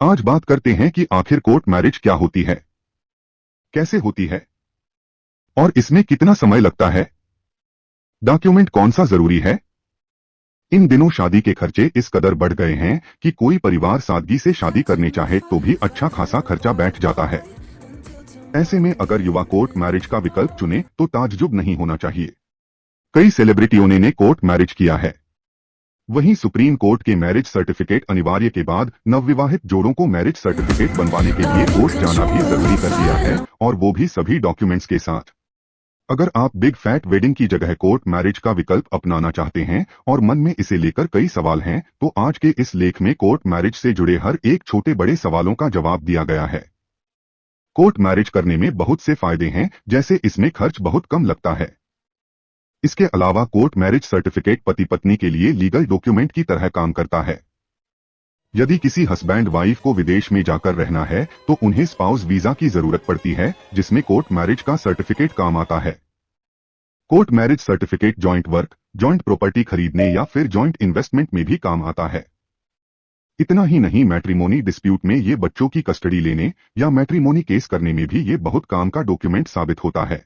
आज बात करते हैं कि आखिर कोर्ट मैरिज क्या होती है, कैसे होती है और इसमें कितना समय लगता है। डॉक्यूमेंट कौन सा जरूरी है। इन दिनों शादी के खर्चे इस कदर बढ़ गए हैं कि कोई परिवार सादगी से शादी करने चाहे तो भी अच्छा खासा खर्चा बैठ जाता है। ऐसे में अगर युवा कोर्ट मैरिज का विकल्प चुने तो ताज्जुब नहीं होना चाहिए। कई सेलिब्रिटियों ने कोर्ट मैरिज किया है। वहीं सुप्रीम कोर्ट के मैरिज सर्टिफिकेट अनिवार्य के बाद नवविवाहित जोड़ों को मैरिज सर्टिफिकेट बनवाने के लिए कोर्ट जाना भी जरूरी कर दिया है, और वो भी सभी डॉक्यूमेंट्स के साथ। अगर आप बिग फैट वेडिंग की जगह कोर्ट मैरिज का विकल्प अपनाना चाहते हैं और मन में इसे लेकर कई सवाल हैं, तो आज के इस लेख में कोर्ट मैरिज से जुड़े हर एक छोटे बड़े सवालों का जवाब दिया गया है। कोर्ट मैरिज करने में बहुत से फायदे हैं, जैसे इसमें खर्च बहुत कम लगता है। इसके अलावा कोर्ट मैरिज सर्टिफिकेट पति पत्नी के लिए लीगल डॉक्यूमेंट की तरह काम करता है। यदि किसी हस्बैंड वाइफ को विदेश में जाकर रहना है तो उन्हें स्पाउस वीजा की जरूरत पड़ती है, जिसमें कोर्ट मैरिज का सर्टिफिकेट काम आता है। Court marriage certificate joint work, joint property खरीदने या फिर जॉइंट इन्वेस्टमेंट में भी काम आता है। इतना ही नहीं, मैट्रिमोनी डिस्प्यूट में ये बच्चों की कस्टडी लेने या मैट्रिमोनी केस करने में भी ये बहुत काम का डॉक्यूमेंट साबित होता है।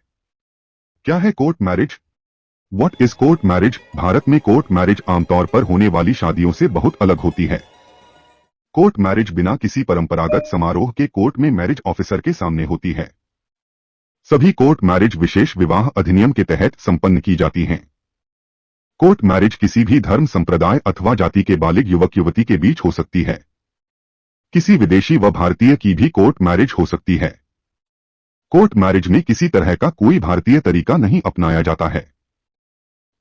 क्या है court marriage? What is court marriage? Bharat में कोर्ट मैरिज आमतौर पर होने वाली शादियों से बहुत अलग होती है। कोर्ट मैरिज बिना किसी परंपरागत समारोह के कोर्ट में मैरिज ऑफिसर के सामने होती है। सभी कोर्ट मैरिज विशेष विवाह अधिनियम के तहत संपन्न की जाती हैं। कोर्ट मैरिज किसी भी धर्म, संप्रदाय अथवा जाति के बालिग युवक युवती के बीच हो सकती है। किसी विदेशी व भारतीय की भी कोर्ट मैरिज हो सकती है। कोर्ट मैरिज में किसी तरह का कोई भारतीय तरीका नहीं अपनाया जाता है।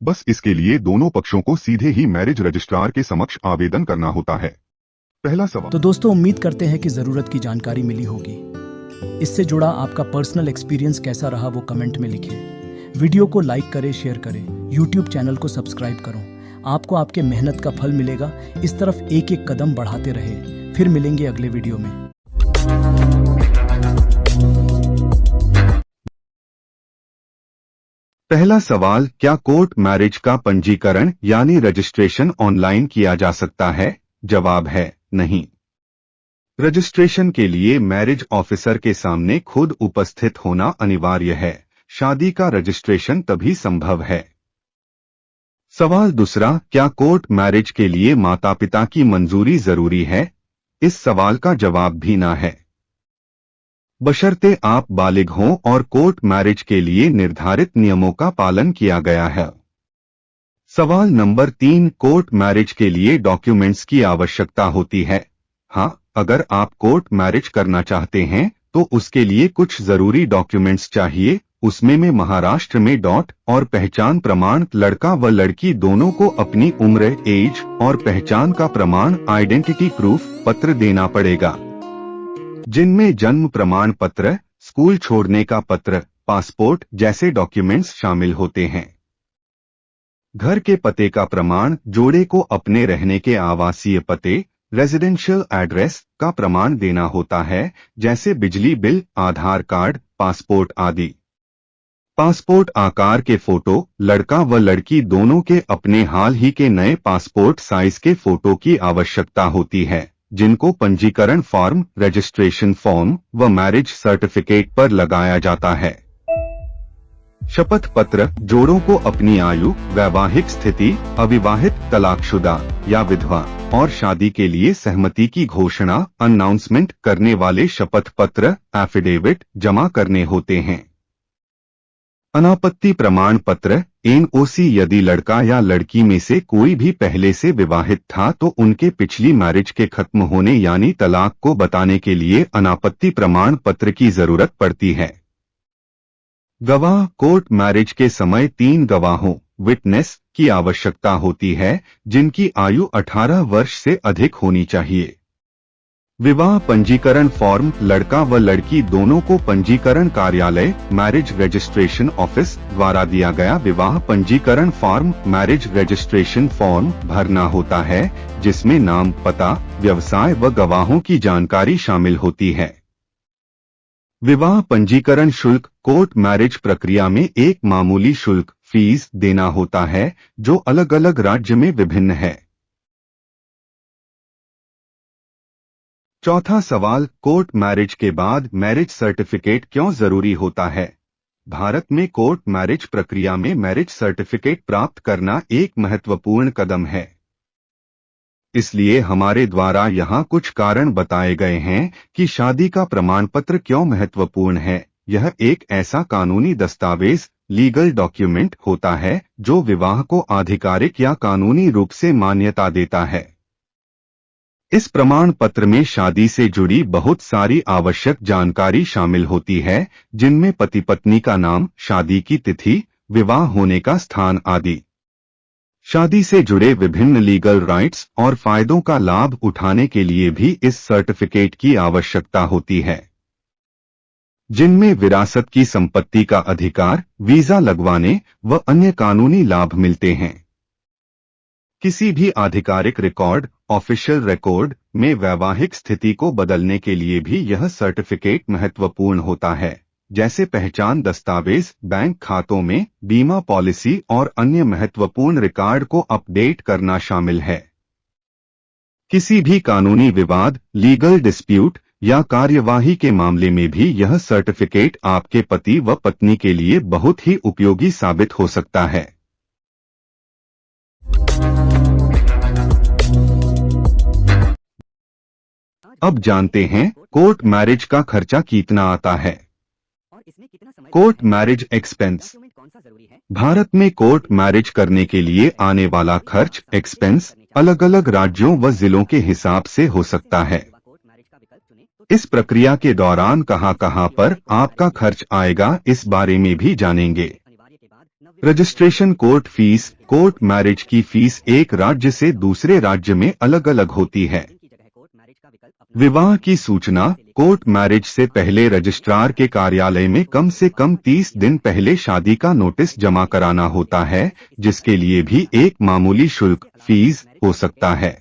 बस इसके लिए दोनों पक्षों को सीधे ही मैरिज रजिस्ट्रार के समक्ष आवेदन करना होता है। पहला सवाल। तो दोस्तों, उम्मीद करते हैं कि जरूरत की जानकारी मिली होगी। इससे जुड़ा आपका पर्सनल एक्सपीरियंस कैसा रहा वो कमेंट में लिखें। वीडियो को लाइक करें, शेयर करें, यूट्यूब चैनल को सब्सक्राइब करो। आपको आपके मेहनत का फल मिलेगा। इस तरफ एक एक कदम बढ़ाते रहे। फिर मिलेंगे अगले वीडियो में। पहला सवाल, क्या कोर्ट मैरिज का पंजीकरण यानी रजिस्ट्रेशन ऑनलाइन किया जा सकता है? जवाब है नहीं। रजिस्ट्रेशन के लिए मैरिज ऑफिसर के सामने खुद उपस्थित होना अनिवार्य है। शादी का रजिस्ट्रेशन तभी संभव है। सवाल दूसरा, क्या कोर्ट मैरिज के लिए माता पिता की मंजूरी जरूरी है? इस सवाल का जवाब भी ना है, बशर्ते आप बालिग हों और कोर्ट मैरिज के लिए निर्धारित नियमों का पालन किया गया है। सवाल नंबर 3, कोर्ट मैरिज के लिए डॉक्यूमेंट्स की आवश्यकता होती है? हाँ, अगर आप कोर्ट मैरिज करना चाहते हैं तो उसके लिए कुछ जरूरी डॉक्यूमेंट्स चाहिए। उसमें में महाराष्ट्र में डॉट और पहचान प्रमाण, लड़का व लड़की दोनों को अपनी उम्र, एज और पहचान का प्रमाण, आइडेंटिटी प्रूफ पत्र देना पड़ेगा, जिनमें जन्म प्रमाण पत्र, स्कूल छोड़ने का पत्र, पासपोर्ट जैसे डॉक्यूमेंट्स शामिल होते हैं। घर के पते का प्रमाण, जोड़े को अपने रहने के आवासीय पते, रेजिडेंशियल एड्रेस का प्रमाण देना होता है, जैसे बिजली बिल, आधार कार्ड, पासपोर्ट आदि। पासपोर्ट आकार के फोटो, लड़का व लड़की दोनों के अपने हाल ही के नए पासपोर्ट साइज के फोटो की आवश्यकता होती है, जिनको पंजीकरण फॉर्म, रजिस्ट्रेशन फॉर्म व मैरिज सर्टिफिकेट पर लगाया जाता है। शपथ पत्र, जोड़ों को अपनी आयु, वैवाहिक स्थिति, अविवाहित, तलाकशुदा या विधवा और शादी के लिए सहमति की घोषणा, अनाउंसमेंट करने वाले शपथ पत्र, एफिडेविट जमा करने होते हैं। अनापत्ति प्रमाण पत्र, एनओसी, यदि लड़का या लड़की में से कोई भी पहले से विवाहित था तो उनके पिछली मैरिज के खत्म होने यानी तलाक को बताने के लिए अनापत्ति प्रमाण पत्र की जरूरत पड़ती है। गवाह, कोर्ट मैरिज के समय 3 गवाहों, विटनेस की आवश्यकता होती है, जिनकी आयु 18 वर्ष से अधिक होनी चाहिए। विवाह पंजीकरण फॉर्म, लड़का व लड़की दोनों को पंजीकरण कार्यालय, मैरिज रजिस्ट्रेशन ऑफिस द्वारा दिया गया विवाह पंजीकरण फॉर्म, मैरिज रजिस्ट्रेशन फॉर्म भरना होता है, जिसमें नाम, पता, व्यवसाय व गवाहों की जानकारी शामिल होती है। विवाह पंजीकरण शुल्क, कोर्ट मैरिज प्रक्रिया में एक मामूली शुल्क, फीस देना होता है, जो अलग अलग राज्य में विभिन्न है। चौथा सवाल, कोर्ट मैरिज के बाद मैरिज सर्टिफिकेट क्यों जरूरी होता है? भारत में कोर्ट मैरिज प्रक्रिया में मैरिज सर्टिफिकेट प्राप्त करना एक महत्वपूर्ण कदम है। इसलिए हमारे द्वारा यहाँ कुछ कारण बताए गए हैं कि शादी का प्रमाण पत्र क्यों महत्वपूर्ण है। यह एक ऐसा कानूनी दस्तावेज, लीगल डॉक्यूमेंट होता है जो विवाह को आधिकारिक या कानूनी रूप से मान्यता देता है। इस प्रमाण पत्र में शादी से जुड़ी बहुत सारी आवश्यक जानकारी शामिल होती है, जिनमें पति पत्नी का नाम, शादी की तिथि, विवाह होने का स्थान आदि। शादी से जुड़े विभिन्न लीगल राइट्स और फायदों का लाभ उठाने के लिए भी इस सर्टिफिकेट की आवश्यकता होती है, जिनमें विरासत की संपत्ति का अधिकार, वीजा लगवाने व अन्य कानूनी लाभ मिलते हैं। किसी भी आधिकारिक रिकॉर्ड, ऑफिशियल रिकॉर्ड में वैवाहिक स्थिति को बदलने के लिए भी यह सर्टिफिकेट महत्वपूर्ण होता है, जैसे पहचान दस्तावेज, बैंक खातों में, बीमा पॉलिसी और अन्य महत्वपूर्ण रिकॉर्ड को अपडेट करना शामिल है। किसी भी कानूनी विवाद, लीगल डिस्प्यूट या कार्यवाही के मामले में भी यह सर्टिफिकेट आपके पति व पत्नी के लिए बहुत ही उपयोगी साबित हो सकता है। अब जानते हैं कोर्ट मैरिज का खर्चा कितना आता है। Court marriage expense. भारत में कोर्ट मैरिज करने के लिए आने वाला खर्च, एक्सपेंस, अलग अलग राज्यों व जिलों के हिसाब से हो सकता है। इस प्रक्रिया के दौरान कहां पर आपका खर्च आएगा, इस बारे में भी जानेंगे। Registration court fees. Court marriage की फीस एक राज्य से दूसरे राज्य में अलग अलग होती है। विवाह की सूचना। कोर्ट मैरिज से पहले रजिस्ट्रार के कार्यालय में कम से कम 30 दिन पहले शादी का नोटिस जमा कराना होता है, जिसके लिए भी एक मामूली शुल्क, फीस हो सकता है।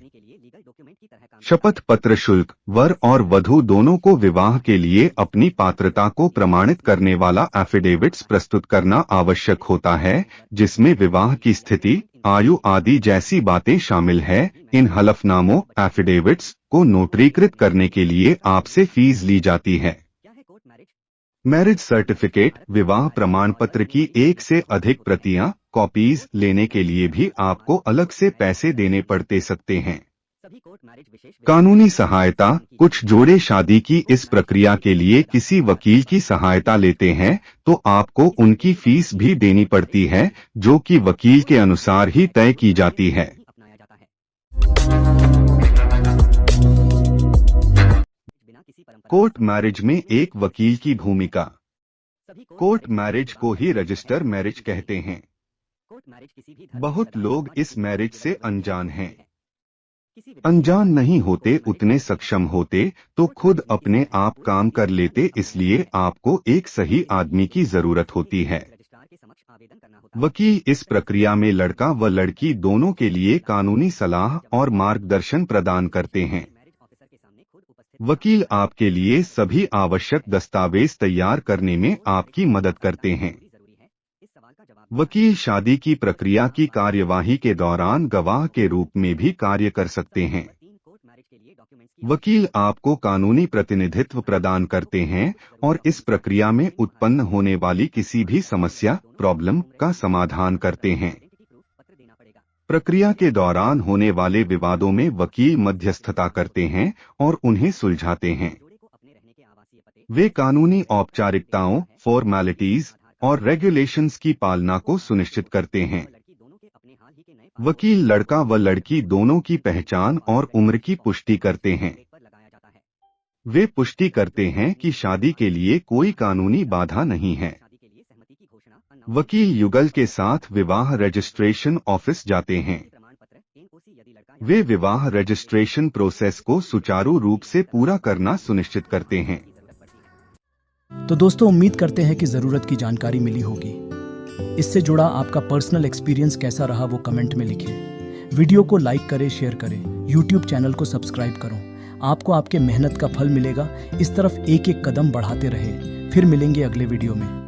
शपथ पत्र शुल्क। वर और वधू दोनों को विवाह के लिए अपनी पात्रता को प्रमाणित करने वाला एफिडेविट्स प्रस्तुत करना आवश्यक होता है, जिसमें विवाह की स्थिति, आयु आदि जैसी बातें शामिल है। इन हलफनामों, एफिडेविट्स को नोटरीकृत करने के लिए आपसे फीस ली जाती है। मैरिज सर्टिफिकेट, विवाह प्रमाण पत्र की एक से अधिक प्रतियां, कॉपीज लेने के लिए भी आपको अलग से पैसे देने पड़ते सकते हैं। कानूनी सहायता। कुछ जोड़े शादी की इस प्रक्रिया के लिए किसी वकील की सहायता लेते हैं, तो आपको उनकी फीस भी देनी पड़ती है, जो कि वकील के अनुसार ही तय की जाती है। कोर्ट मैरिज में एक वकील की भूमिका। कोर्ट मैरिज को ही रजिस्टर मैरिज कहते हैं। बहुत लोग इस मैरिज से अनजान हैं। अनजान नहीं होते, उतने सक्षम होते तो खुद अपने आप काम कर लेते, इसलिए आपको एक सही आदमी की जरूरत होती है। वकील इस प्रक्रिया में लड़का व लड़की दोनों के लिए कानूनी सलाह और मार्गदर्शन प्रदान करते हैं। वकील आपके लिए सभी आवश्यक दस्तावेज तैयार करने में आपकी मदद करते हैं। वकील शादी की प्रक्रिया की कार्यवाही के दौरान गवाह के रूप में भी कार्य कर सकते हैं। वकील आपको कानूनी प्रतिनिधित्व प्रदान करते हैं और इस प्रक्रिया में उत्पन्न होने वाली किसी भी समस्या, प्रॉब्लम का समाधान करते हैं। प्रक्रिया के दौरान होने वाले विवादों में वकील मध्यस्थता करते हैं और उन्हें सुलझाते हैं। वे कानूनी औपचारिकताओं, फॉर्मेलिटीज और रेगुलेशंस की पालना को सुनिश्चित करते हैं। वकील लड़का व लड़की दोनों की पहचान और उम्र की पुष्टि करते हैं। वे पुष्टि करते हैं कि शादी के लिए कोई कानूनी बाधा नहीं है। वकील युगल के साथ विवाह रजिस्ट्रेशन ऑफिस जाते हैं। वे विवाह रजिस्ट्रेशन प्रोसेस को सुचारू रूप से पूरा करना सुनिश्चित करते हैं। तो दोस्तों, उम्मीद करते हैं कि ज़रूरत की जानकारी मिली होगी। इससे जुड़ा आपका पर्सनल एक्सपीरियंस कैसा रहा वो कमेंट में लिखें। वीडियो को लाइक करें, शेयर करें, यूट्यूब चैनल को सब्सक्राइब करो। आपको आपके मेहनत का फल मिलेगा। इस तरफ एक एक कदम बढ़ाते रहे। फिर मिलेंगे अगले वीडियो में।